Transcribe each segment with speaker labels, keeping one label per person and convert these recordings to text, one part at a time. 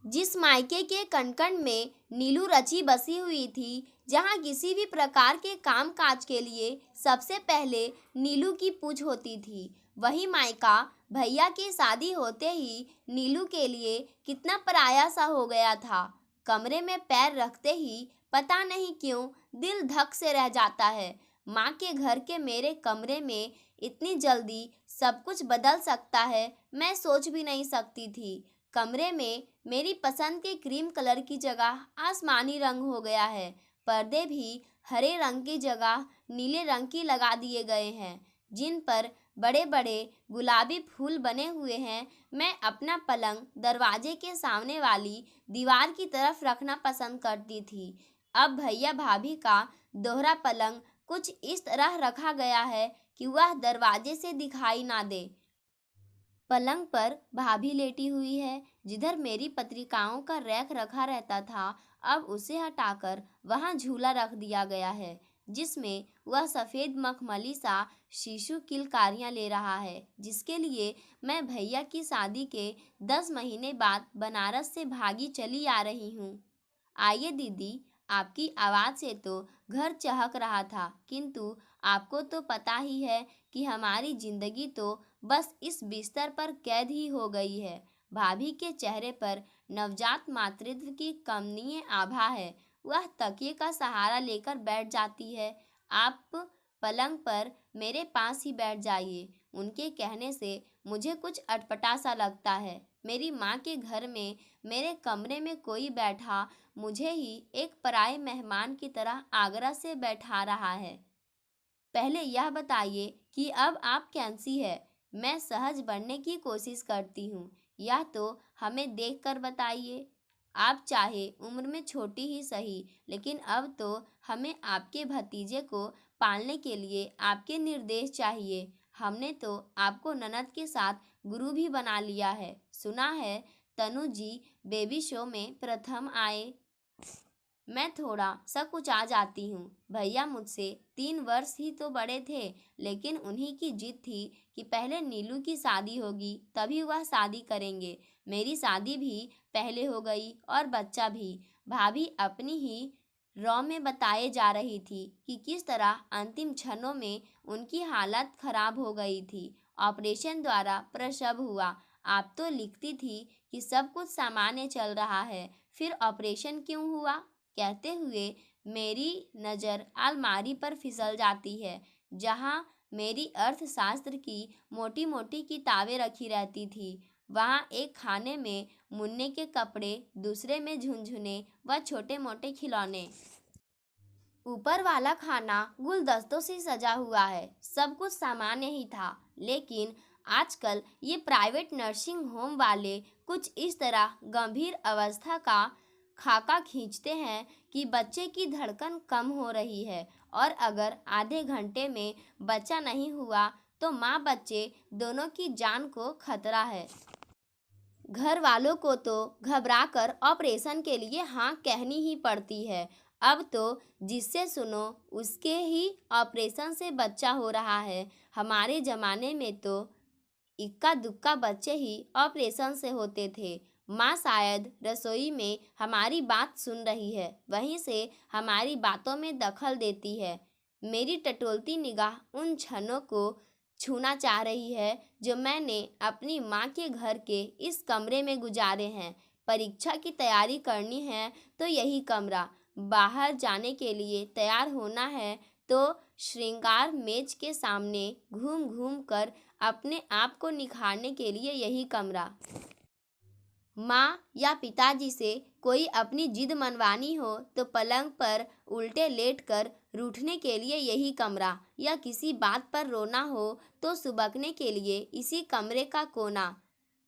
Speaker 1: जिस मायके के कण-कण में नीलू रची बसी हुई थी, जहाँ किसी भी प्रकार के काम काज के लिए सबसे पहले नीलू की पूछ होती थी, वही मायका भैया की शादी होते ही नीलू के लिए कितना पराया सा हो गया था। कमरे में पैर रखते ही पता नहीं क्यों दिल धक से रह जाता है। माँ के घर के मेरे कमरे में इतनी जल्दी सब कुछ बदल सकता है, मैं सोच भी नहीं सकती थी। कमरे में मेरी पसंद के क्रीम कलर की जगह आसमानी रंग हो गया है। पर्दे भी हरे रंग की जगह नीले रंग की लगा दिए गए हैं, जिन पर बड़े बड़े गुलाबी फूल बने हुए हैं। मैं अपना पलंग दरवाजे के सामने वाली दीवार की तरफ रखना पसंद करती थी। अब भैया भाभी का दोहरा पलंग कुछ इस तरह रखा गया है कि वह दरवाजे से दिखाई ना दे। पलंग पर भाभी लेटी हुई है। जिधर मेरी पत्रिकाओं का रैक रखा रहता था, अब उसे हटाकर वहां झूला रख दिया गया है, जिसमें वह सफ़ेद मखमली सा शिशु किलकारियां ले रहा है, जिसके लिए मैं भैया की शादी के 10 महीने बाद बनारस से भागी चली आ रही हूँ। आइए दीदी, आपकी आवाज़ से तो घर चहक रहा था, किंतु आपको तो पता ही है कि हमारी जिंदगी तो बस इस बिस्तर पर कैद ही हो गई है। भाभी के चेहरे पर नवजात मातृत्व की कमनीय आभा है। वह तकिए का सहारा लेकर बैठ जाती है। आप पलंग पर मेरे पास ही बैठ जाइए। उनके कहने से मुझे कुछ अटपटा सा लगता है। मेरी माँ के घर में मेरे कमरे में कोई बैठा मुझे ही एक पराये मेहमान की तरह आगरा से बैठा रहा है। पहले यह बताइए कि अब आप कैसी है? मैं सहज बनने की कोशिश करती हूँ, यह तो हमें देखकर बताइए। आप चाहे उम्र में छोटी ही सही, लेकिन अब तो हमें आपके भतीजे को पालने के लिए आपके निर्देश चाहिए। हमने तो आपको ननद के साथ गुरु भी बना लिया है। सुना है तनु जी बेबी शो में प्रथम आए। मैं थोड़ा सकुचा जाती हूँ। भैया मुझसे 3 वर्ष ही तो बड़े थे, लेकिन उन्हीं की जिद थी कि पहले नीलू की शादी होगी तभी वह शादी करेंगे। मेरी शादी भी पहले हो गई और बच्चा भी। भाभी अपनी ही रौ में बताए जा रही थी कि किस तरह अंतिम क्षणों में उनकी हालत खराब हो गई थी। ऑपरेशन द्वारा प्रसव हुआ। आप तो लिखती थी कि सब कुछ सामान्य चल रहा है, फिर ऑपरेशन क्यों हुआ? कहते हुए मेरी नज़र अलमारी पर फिसल जाती है, जहाँ मेरी अर्थशास्त्र की मोटी मोटी किताबें रखी रहती थी। वहाँ एक खाने में मुन्ने के कपड़े, दूसरे में झुनझुने व छोटे मोटे खिलौने। ऊपर वाला खाना गुलदस्तों से सजा हुआ है। सब कुछ सामान्य ही था, लेकिन आजकल ये प्राइवेट नर्सिंग होम वाले कुछ इस तरह गंभीर अवस्था का खाका खींचते हैं कि बच्चे की धड़कन कम हो रही है, और अगर आधे घंटे में बच्चा नहीं हुआ तो माँ बच्चे दोनों की जान को खतरा है। घर वालों को तो घबराकर ऑपरेशन के लिए हाँ कहनी ही पड़ती है। अब तो जिससे सुनो उसके ही ऑपरेशन से बच्चा हो रहा है। हमारे ज़माने में तो इक्का दुक्का बच्चे ही ऑपरेशन से होते थे। माँ शायद रसोई में हमारी बात सुन रही है, वहीं से हमारी बातों में दखल देती है। मेरी टटोलती निगाह उन क्षणों को छूना चाह रही है जो मैंने अपनी माँ के घर के इस कमरे में गुजारे हैं। परीक्षा की तैयारी करनी है तो यही कमरा, बाहर जाने के लिए तैयार होना है तो श्रृंगार मेज के सामने घूम घूम कर अपने आप को निखारने के लिए यही कमरा। माँ या पिताजी से कोई अपनी जिद मनवानी हो तो पलंग पर उल्टे लेटकर रूठने के लिए यही कमरा, या किसी बात पर रोना हो तो सुबकने के लिए इसी कमरे का कोना।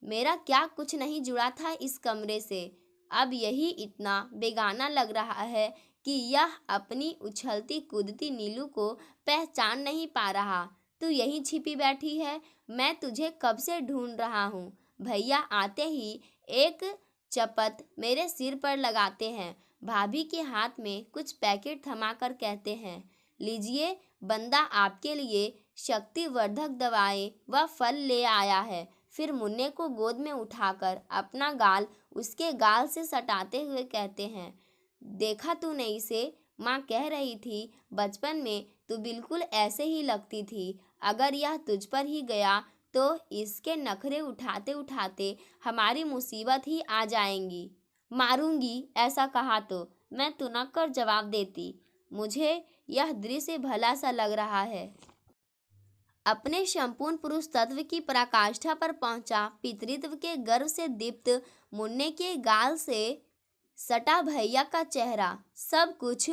Speaker 1: मेरा क्या कुछ नहीं जुड़ा था इस कमरे से। अब यही इतना बेगाना लग रहा है कि यह अपनी उछलती कूदती नीलू को पहचान नहीं पा रहा। तू यहीं छिपी बैठी है, मैं तुझे कब से ढूंढ रहा हूँ। भैया आते ही एक चपत मेरे सिर पर लगाते हैं। भाभी के हाथ में कुछ पैकेट थमाकर कहते हैं, लीजिए, बंदा आपके लिए शक्तिवर्धक दवाएं व फल ले आया है। फिर मुन्ने को गोद में उठाकर अपना गाल उसके गाल से सटाते हुए कहते हैं, देखा तूने इसे, माँ कह रही थी बचपन में तू बिल्कुल ऐसे ही लगती थी। अगर यह तुझ पर ही गया तो इसके नखरे उठाते उठाते हमारी मुसीबत ही आ जाएंगी। मारूंगी ऐसा कहा तो, मैं तुनक कर जवाब देती। मुझे यह दृश्य भला सा लग रहा है। अपने संपूर्ण पुरुष तत्व की पराकाष्ठा पर पहुंचा पितृत्व के गर्व से दीप्त मुन्ने के गाल से सटा भैया का चेहरा, सब कुछ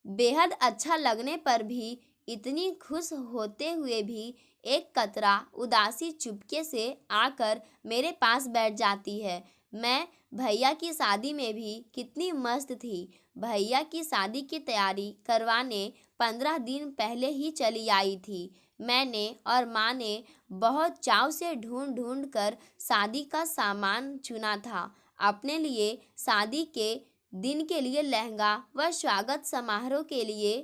Speaker 1: बेहद अच्छा लगने पर भी, इतनी खुश होते हुए भी एक कतरा उदासी चुपके से आकर मेरे पास बैठ जाती है। मैं भैया की शादी में भी कितनी मस्त थी। भैया की शादी की तैयारी करवाने 15 दिन पहले ही चली आई थी। मैंने और माँ ने बहुत चाव से ढूंढ ढूंढ कर शादी का सामान चुना था। अपने लिए शादी के दिन के लिए लहंगा व स्वागत समारोह के लिए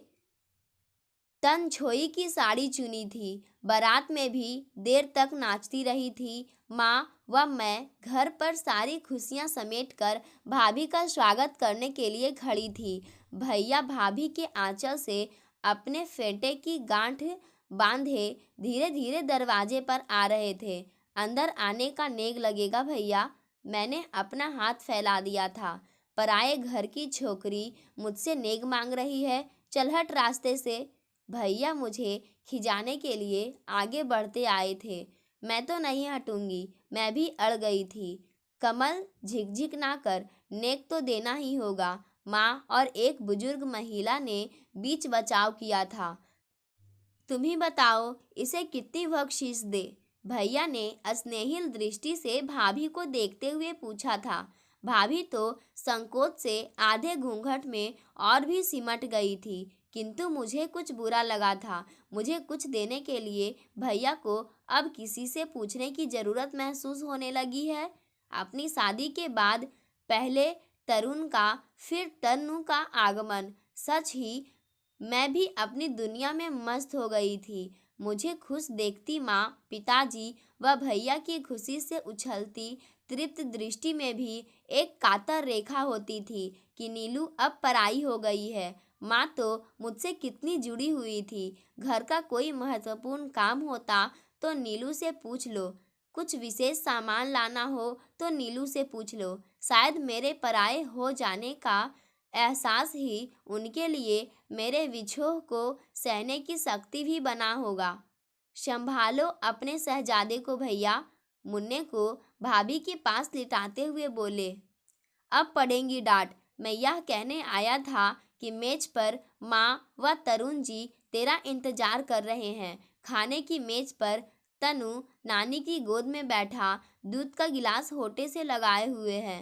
Speaker 1: तनछोई की साड़ी चुनी थी। बारात में भी देर तक नाचती रही थी। माँ व मैं घर पर सारी खुशियाँ समेटकर भाभी का स्वागत करने के लिए खड़ी थी। भैया भाभी के आंचल से अपने फेंटे की गांठ बांधे धीरे धीरे दरवाजे पर आ रहे थे। अंदर आने का नेग लगेगा भैया, मैंने अपना हाथ फैला दिया था। पराए घर की छोकरी मुझसे नेग मांग रही है, चल हट रास्ते से। भैया मुझे खिजाने के लिए आगे बढ़ते आए थे। मैं तो नहीं हटूंगी, मैं भी अड़ गई थी। कमल झिकझिक ना कर, नेक तो देना ही होगा। माँ और एक बुजुर्ग महिला ने बीच बचाव किया था। तुम ही बताओ इसे कितनी बख्शीश दे? भैया ने स्नेहिल दृष्टि से भाभी को देखते हुए पूछा था। भाभी तो संकोच से आधे घूंघट में और भी सिमट गई थी, किंतु मुझे कुछ बुरा लगा था। मुझे कुछ देने के लिए भैया को अब किसी से पूछने की ज़रूरत महसूस होने लगी है। अपनी शादी के बाद पहले तरुण का फिर तन्नू का आगमन, सच ही मैं भी अपनी दुनिया में मस्त हो गई थी। मुझे खुश देखती माँ, पिताजी व भैया की खुशी से उछलती तृप्त दृष्टि में भी एक कातर रेखा होती थी कि नीलू अब पराई हो गई है। माँ तो मुझसे कितनी जुड़ी हुई थी। घर का कोई महत्वपूर्ण काम होता तो नीलू से पूछ लो, कुछ विशेष सामान लाना हो तो नीलू से पूछ लो। शायद मेरे पराये हो जाने का एहसास ही उनके लिए मेरे विछोह को सहने की शक्ति भी बना होगा। संभालो अपने शहजादे को भैया, मुन्ने को भाभी के पास लिटाते हुए बोले। अब पड़ेंगी डांट। मैं यह कहने आया था कि मेज पर माँ व तरुण जी तेरा इंतजार कर रहे हैं। खाने की मेज पर तनु नानी की गोद में बैठा दूध का गिलास होठे से लगाए हुए है।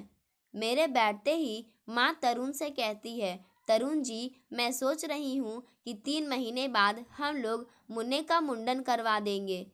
Speaker 1: मेरे बैठते ही माँ तरुण से कहती है, तरुण जी, मैं सोच रही हूँ कि 3 महीने बाद हम लोग मुन्ने का मुंडन करवा देंगे।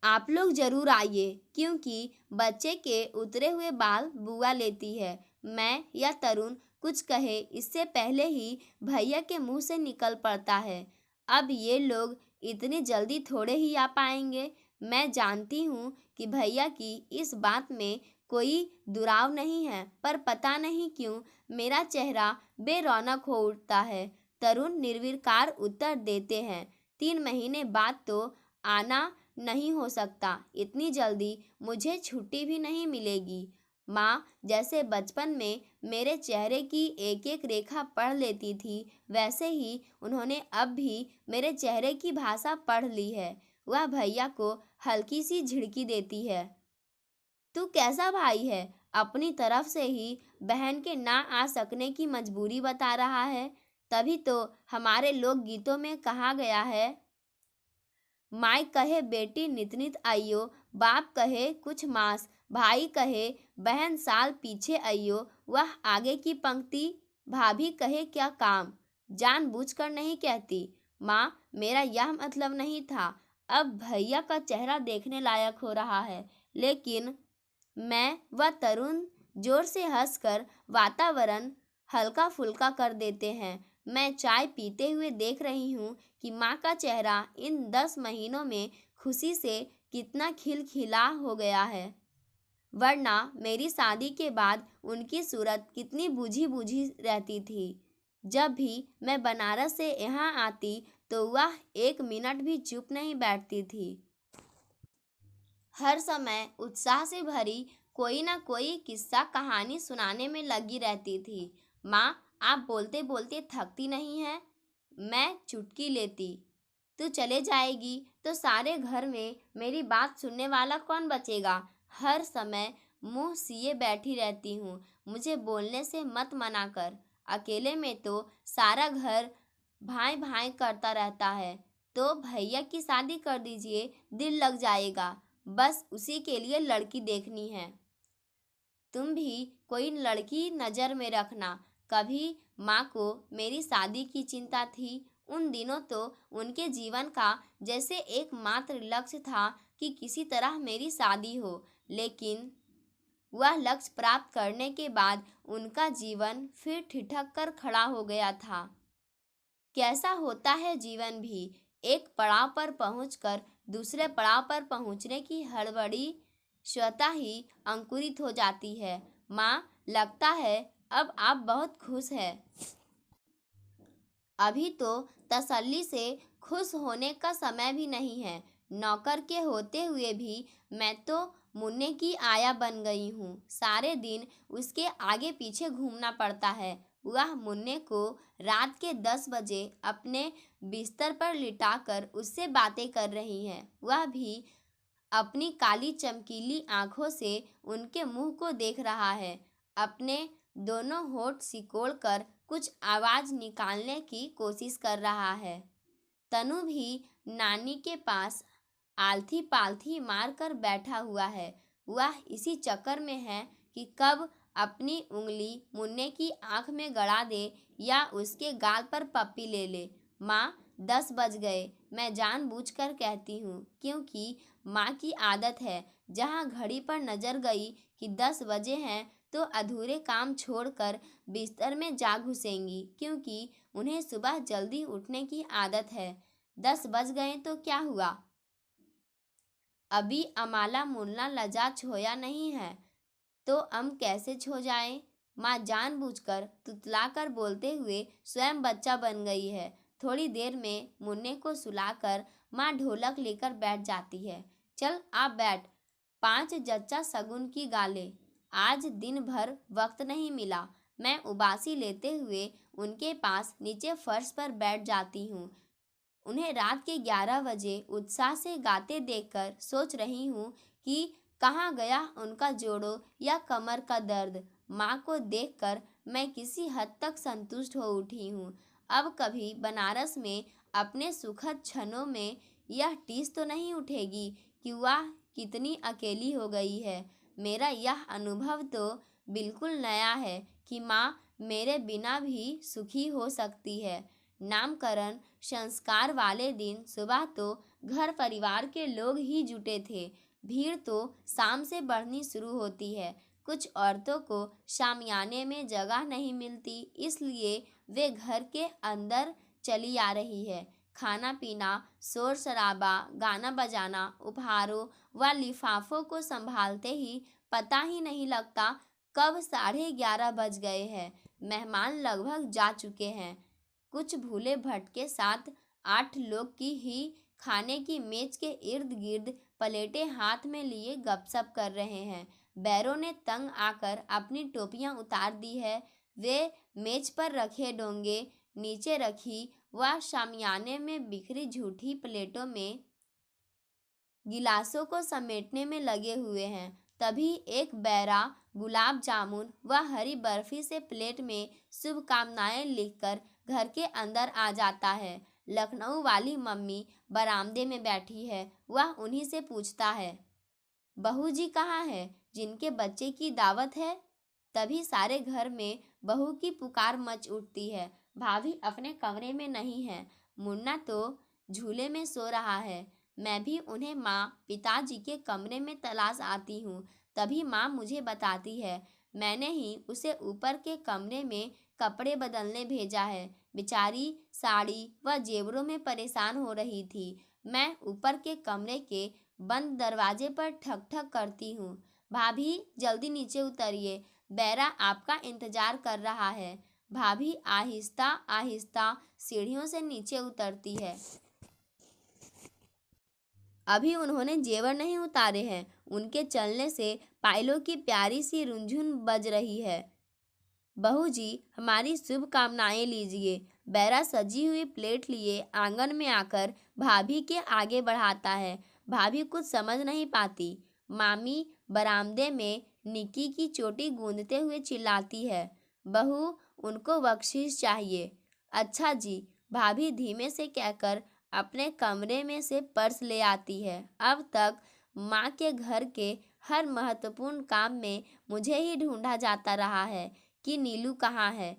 Speaker 1: आप लोग जरूर आइए, क्योंकि बच्चे के उतरे हुए बाल बुआ लेती है। मैं या तरुण कुछ कहे इससे पहले ही भैया के मुंह से निकल पड़ता है, अब ये लोग इतनी जल्दी थोड़े ही आ पाएंगे। मैं जानती हूँ कि भैया की इस बात में कोई दुराव नहीं है, पर पता नहीं क्यों मेरा चेहरा बेरौनक हो उठता है। तरुण निर्विकार उत्तर देते हैं, 3 महीने बाद तो आना नहीं हो सकता, इतनी जल्दी मुझे छुट्टी भी नहीं मिलेगी। माँ जैसे बचपन में मेरे चेहरे की एक एक रेखा पढ़ लेती थी, वैसे ही उन्होंने अब भी मेरे चेहरे की भाषा पढ़ ली है। वह भैया को हल्की सी झिड़की देती है। तू कैसा भाई है? अपनी तरफ से ही बहन के ना आ सकने की मजबूरी बता रहा है। तभी तो हमारे लोक गीतों में कहा गया है, माई कहे बेटी नित नित आइयो, बाप कहे कुछ मास, भाई कहे बहन साल पीछे आइयो। वह आगे की पंक्ति, भाभी कहे क्या काम, जानबूझकर नहीं कहती। माँ, मेरा यह मतलब नहीं था। अब भैया का चेहरा देखने लायक हो रहा है, लेकिन मैं व तरुण जोर से हंसकर वातावरण हल्का फुल्का कर देते हैं। मैं चाय पीते हुए देख रही हूँ कि माँ का चेहरा इन 10 महीनों में खुशी से कितना खिलखिला हो गया है, वरना मेरी शादी के बाद उनकी सूरत कितनी बुझी बुझी रहती थी। जब भी मैं बनारस से यहाँ आती तो वह एक मिनट भी चुप नहीं बैठती थी। हर समय उत्साह से भरी कोई ना कोई किस्सा कहानी सुनाने में लगी रहती थी। माँ, आप बोलते बोलते थकती नहीं हैं? मैं चुटकी लेती। तू चले जाएगी तो सारे घर में मेरी बात सुनने वाला कौन बचेगा? हर समय मुंह सिए बैठी रहती हूँ। मुझे बोलने से मत मना कर। अकेले में तो सारा घर भाई भाई करता रहता है। तो भैया की शादी कर दीजिए, दिल लग जाएगा। बस उसी के लिए लड़की देखनी है। तुम भी कोई लड़की नज़र में रखना। कभी माँ को मेरी शादी की चिंता थी। उन दिनों तो उनके जीवन का जैसे एकमात्र लक्ष्य था कि किसी तरह मेरी शादी हो, लेकिन वह लक्ष्य प्राप्त करने के बाद उनका जीवन फिर ठिठक कर खड़ा हो गया था। कैसा होता है जीवन भी, एक पड़ाव पर पहुंचकर दूसरे पड़ाव पर पहुंचने की हड़बड़ी स्वतः ही अंकुरित हो जाती है। माँ, लगता है अब आप बहुत खुश हैं। अभी तो तसल्ली से खुश होने का समय भी नहीं है। नौकर के होते हुए भी मैं तो मुन्ने की आया बन गई हूँ। सारे दिन उसके आगे पीछे घूमना पड़ता है। वह मुन्ने को रात के 10 बजे अपने बिस्तर पर लिटाकर उससे बातें कर रही है। वह भी अपनी काली चमकीली आंखों से उनके मुंह को देख रहा है। अपने दोनों होंठ सिकोड़कर कुछ आवाज निकालने की कोशिश कर रहा है। तनु भी नानी के पास आलथी पालथी मार कर बैठा हुआ है। वह इसी चक्कर में है कि कब अपनी उंगली मुन्ने की आंख में गड़ा दे या उसके गाल पर पप्पी ले ले। माँ, 10 बज गए, मैं जानबूझकर कहती हूँ, क्योंकि माँ की आदत है। जहाँ घड़ी पर नजर गई कि 10 बजे हैं तो अधूरे काम छोड़कर बिस्तर में जा घुसेंगी, क्योंकि उन्हें सुबह जल्दी उठने की आदत है। 10 बज गए तो क्या हुआ? अभी अमाला मुन्ना लजा छोया नहीं है तो हम कैसे छो जाएं? माँ जानबूझकर तुतलाकर बोलते हुए स्वयं बच्चा बन गई है। थोड़ी देर में मुन्ने को सुलाकर माँ ढोलक लेकर बैठ जाती है। चल आप बैठ, 5 जच्चा सगुन की गाले। आज दिन भर वक्त नहीं मिला। मैं उबासी लेते हुए उनके पास नीचे फर्श पर बैठ जाती हूँ। उन्हें रात के 11 बजे उत्साह से गाते देखकर सोच रही हूँ कि कहाँ गया उनका जोड़ों या कमर का दर्द। माँ को देखकर मैं किसी हद तक संतुष्ट हो उठी हूँ। अब कभी बनारस में अपने सुखद क्षणों में यह टीस तो नहीं उठेगी कि वह कितनी अकेली हो गई है। मेरा यह अनुभव तो बिल्कुल नया है कि माँ मेरे बिना भी सुखी हो सकती है। नामकरण संस्कार वाले दिन सुबह तो घर परिवार के लोग ही जुटे थे। भीड़ तो शाम से बढ़नी शुरू होती है। कुछ औरतों को शामियाने में जगह नहीं मिलती, इसलिए वे घर के अंदर चली आ रही है। खाना पीना, शोर शराबा, गाना बजाना, उपहारों व लिफाफों को संभालते ही पता ही नहीं लगता कब 11:30 बज गए हैं। मेहमान लगभग जा चुके हैं। कुछ भूले भटके 7-8 लोग की ही खाने की मेज के इर्द गिर्द प्लेटें हाथ में लिए गपशप कर रहे हैं। बैरों ने तंग आकर अपनी टोपियां उतार दी है। वे मेज पर रखे डोंगे नीचे रखी व शामियाने में बिखरी झूठी प्लेटों में गिलासों को समेटने में लगे हुए हैं। तभी एक बैरा गुलाब जामुन व हरी बर्फी से प्लेट में शुभकामनाएं लिखकर घर के अंदर आ जाता है। लखनऊ वाली मम्मी बरामदे में बैठी है। वह उन्हीं से पूछता है, बहू जी कहाँ है, जिनके बच्चे की दावत है? तभी सारे घर में बहू की पुकार मच उठती है। भाभी अपने कमरे में नहीं है। मुन्ना तो झूले में सो रहा है। मैं भी उन्हें माँ पिताजी के कमरे में तलाश आती हूँ। तभी माँ मुझे बताती है, मैंने ही उसे ऊपर के कमरे में कपड़े बदलने भेजा है। बेचारी साड़ी व जेवरों में परेशान हो रही थी। मैं ऊपर के कमरे के बंद दरवाजे पर ठक ठक करती हूँ। भाभी जल्दी नीचे उतरिए, बैरा आपका इंतजार कर रहा है। भाभी आहिस्ता आहिस्ता सीढ़ियों से नीचे उतरती है। अभी उन्होंने जेवर नहीं उतारे हैं। उनके चलने से पायलों की प्यारी सी रुनझुन बज रही है। बहू जी, हमारी शुभकामनाएं लीजिए। बैरा सजी हुई प्लेट लिए आंगन में आकर भाभी के आगे बढ़ाता है। भाभी कुछ समझ नहीं पाती। मामी बरामदे में निक्की की चोटी गूंदते हुए चिल्लाती है, बहू, उनको बख्शीश चाहिए। अच्छा जी, भाभी धीमे से कहकर अपने कमरे में से पर्स ले आती है। अब तक माँ के घर के हर महत्वपूर्ण काम में मुझे ही ढूंढा जाता रहा है कि नीलू कहाँ है।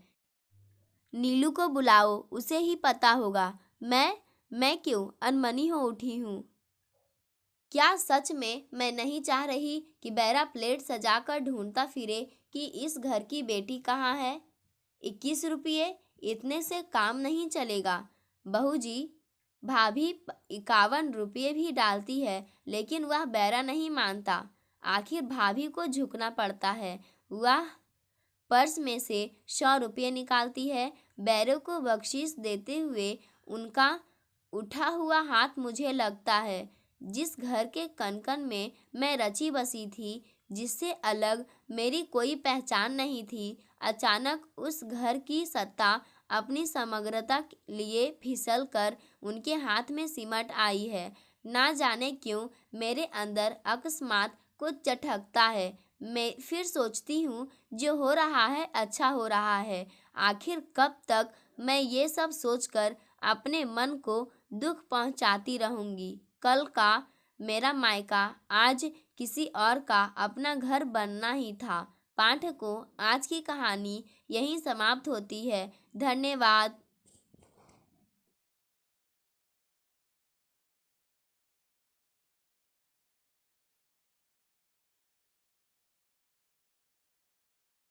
Speaker 1: नीलू को बुलाओ, उसे ही पता होगा। मैं क्यों अनमनी हो उठी हूँ। क्या सच में मैं नहीं चाह रही कि बैरा प्लेट सजाकर ढूंढता फिरे कि इस घर की बेटी कहाँ है। 21 रुपये, इतने से काम नहीं चलेगा। बहू जी, भाभी 51 रुपये भी डालती है, लेकिन वह बैरा नहीं मानता। आखिर भाभी को झुकना पड़ता है। वह पर्स में से 100 रुपये निकालती है। बैरों को बख्शीश देते हुए उनका उठा हुआ हाथ मुझे लगता है। जिस घर के कनकन में मैं रची बसी थी, जिससे अलग मेरी कोई पहचान नहीं थी, अचानक उस घर की सत्ता अपनी समग्रता लिए फिसल कर उनके हाथ में सिमट आई है। ना जाने क्यों मेरे अंदर अकस्मात कुछ चटकता है। मैं फिर सोचती हूँ, जो हो रहा है अच्छा हो रहा है। आखिर कब तक मैं ये सब सोचकर अपने मन को दुख पहुँचाती रहूँगी। कल का मेरा मायका आज किसी और का अपना घर बनना ही था। पाठकों, आज की कहानी यहीं समाप्त होती है। धन्यवाद।